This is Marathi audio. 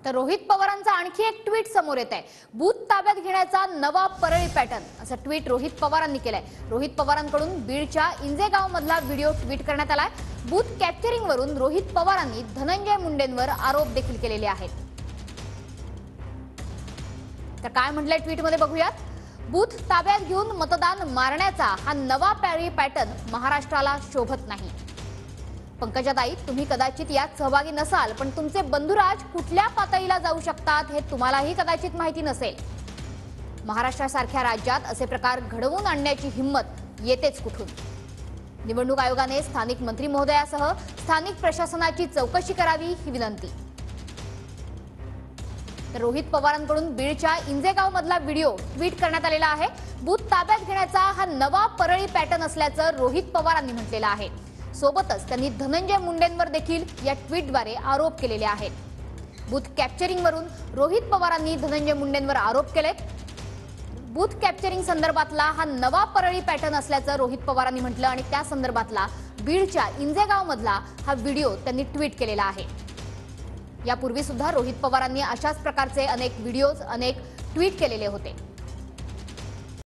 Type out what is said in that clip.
तर रोहित पवारांचा आणखी एक ट्विट समोर येत आहे। बूथ ताब्यात घेण्याचा नवा परळी पॅटर्न असं ट्विट रोहित पवारांनी केलंय। रोहित पवारांकडून बीडच्या इंजेगाव मधला व्हिडिओ ट्विट करण्यात आलाय। बूथ कॅप्चरिंग वरून रोहित पवारांनी धनंजय मुंडेंवर आरोप देखील केलेले आहेत। तर काय म्हटलंय ट्विट मध्ये बघूयात। बूथ ताब्यात घेऊन मतदान मारण्याचा हा नवा परळी पॅटर्न महाराष्ट्राला शोभत नाही। पंकजाताई, तुम्ही कदाचित यात सहभागी नसाल, पण तुमचे बंधुराज कुठल्या पातळीला जाऊ शकतात हे तुम्हालाही कदाचित माहिती नसेल। महाराष्ट्रासारख्या राज्यात असे प्रकार घडवून आणण्याची हिम्मत येतेच कुठून। निवडणूक आयोगाने स्थानिक मंत्री महोदयासह स्थानिक प्रशासनाची चौकशी करावी ही विनंती। तर रोहित पवारांकडून बीडच्या इंजेगाव मधला व्हिडिओ ट्विट करण्यात आलेला आहे। बूथ ताब्यात घेण्याचा हा नवा परळी पॅटर्न असल्याचं रोहित पवारांनी म्हटलेलं आहे। सोबतच त्यांनी धनंजय मुंडेंवर देखील या ट्विटद्वारे आरोप केलेले आहेत। बूथ कॅप्चरिंग वरून रोहित पवारांनी धनंजय मुंडेंवर आरोप केलेत। बूथ कॅप्चरिंग संदर्भातला हा नवा परळी पॅटर्न असल्याचं रोहित पवारांनी म्हटलं आणि त्या संदर्भातला बीडच्या इंजेगाव मधला हा व्हिडिओ त्यांनी ट्विट केलेला आहे। यापूर्वी सुद्धा रोहित पवारांनी अशाच प्रकारचे अनेक व्हिडिओज, अनेक ट्विट केलेले होते।